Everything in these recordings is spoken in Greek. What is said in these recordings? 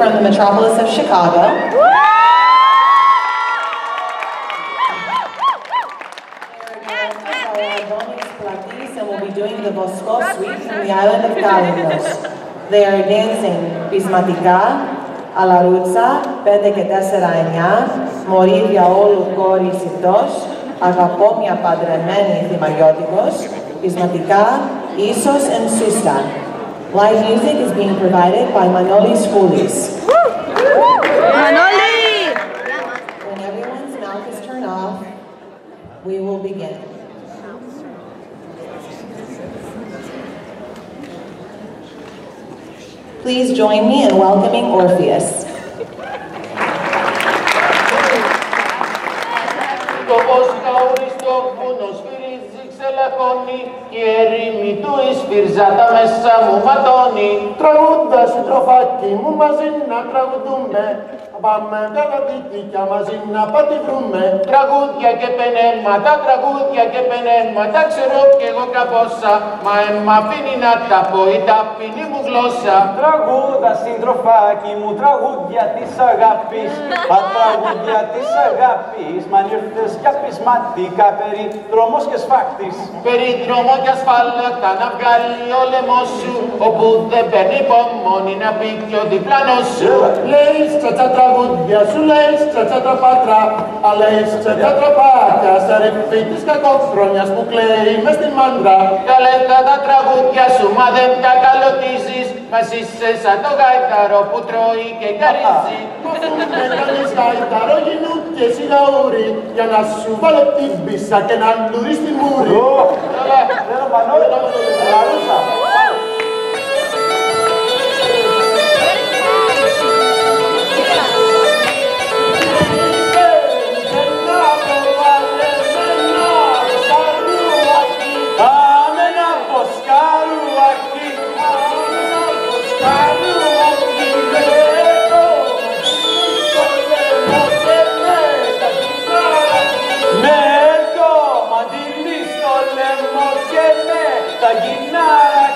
from the metropolis of Chicago. And will be doing the Voskos suite from the island of Kalimnos. They are dancing Pismatika, Alaroutsa, 5 και 4-9, Μωρή διαόλου κόρη συντός, Αγαπώ μια παντρεμένη θυμαγιώτικος, Pismatika, Isos and Susta. Live music is being provided by Manoli Skoulis. Manoli! When everyone's mouth is turned off, we will begin. Please join me in welcoming Orpheus. Το Βόσκα οριστό βουνό σφυρίζει, ξελακώνει και η ερήμη του η σφυρζά τα μέσα μου ματώνει. Τραγούδα συντροφάκι μου μαζί να τραγουδούμε. Πάμε καταδίκια μαζί να πατηβρούμε. Τραγούδια και πενέματα, ξέρω κι εγώ καμπόσα. Μα μ' αφήνει να τα πω η ταπεινή μου γλώσσα. Τραγούδα συντροφάκι μου, τραγούδια της αγάπης. Τραγούδια της αγάπης, μ' αν ήρθες για πεισματικά περί δρόμος και σφάχτης. Περί δρόμο και ασφάλακτα να βγάλει ο λαιμός σου, όπου δεν παίρνει υπομονή να πει κι ο διπλανός σου. Λέει τσατσα τραγούδια σου, λέει τσατσα τραπάτρα. Λέει τσατσα τραπάτια, σαν ρηφή της κακόχρονιας που κλαίει μες στην μάντρα. Καλέτα τα τραγούδια σου, μα δεν τα καλωτίζεις. Μας είσαι σαν το γαϊταρό που τρώει και καρίζει. Με κάνεις γαϊταρό γινού και σιγαούρι, για να σου βάλω την πίσα και να λουρείς τη μούρη. Θέλω Μανώλη, Λαρούσα. Τα γυνάρα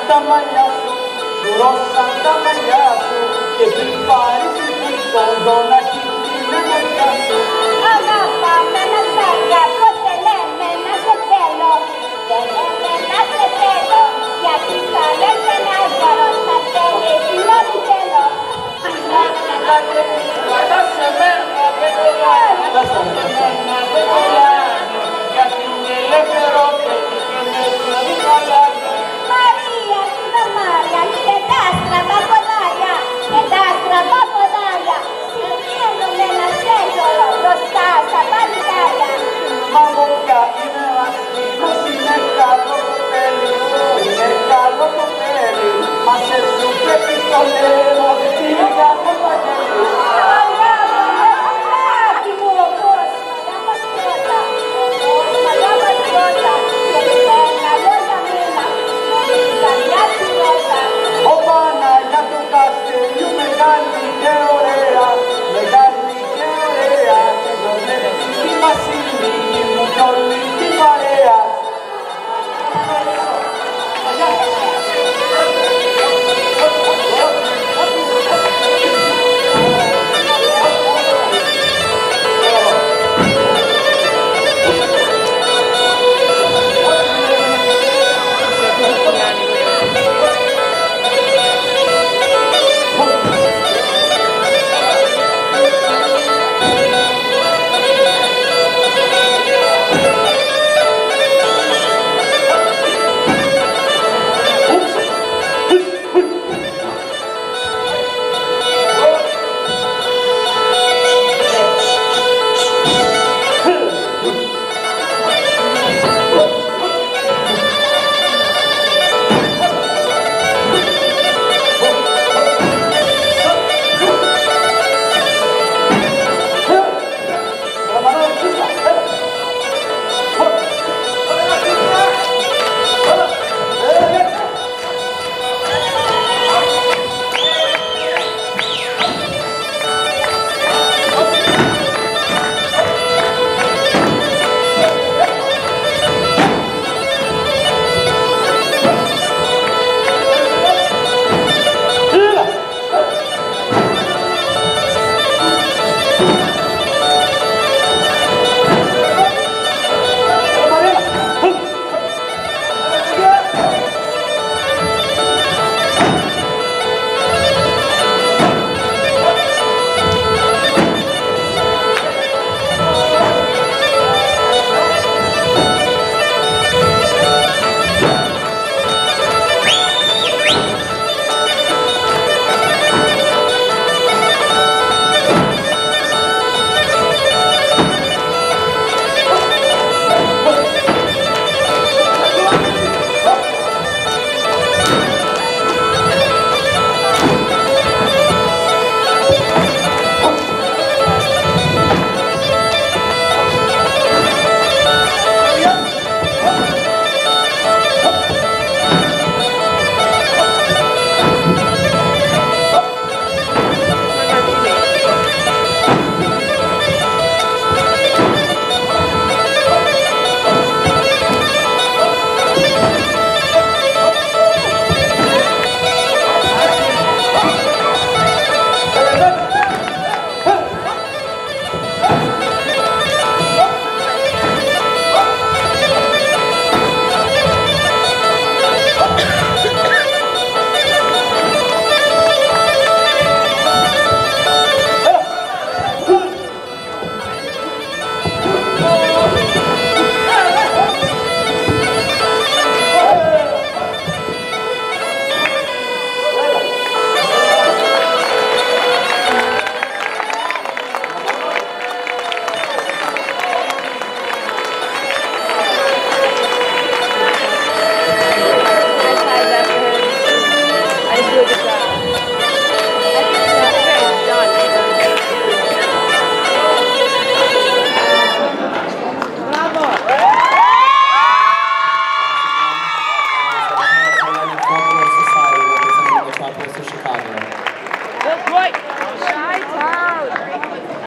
τα μαλλιά σου, σου ρώσαν τα μαλλιά σου και την πάρεις την τον να έχει την ενέργεια σου.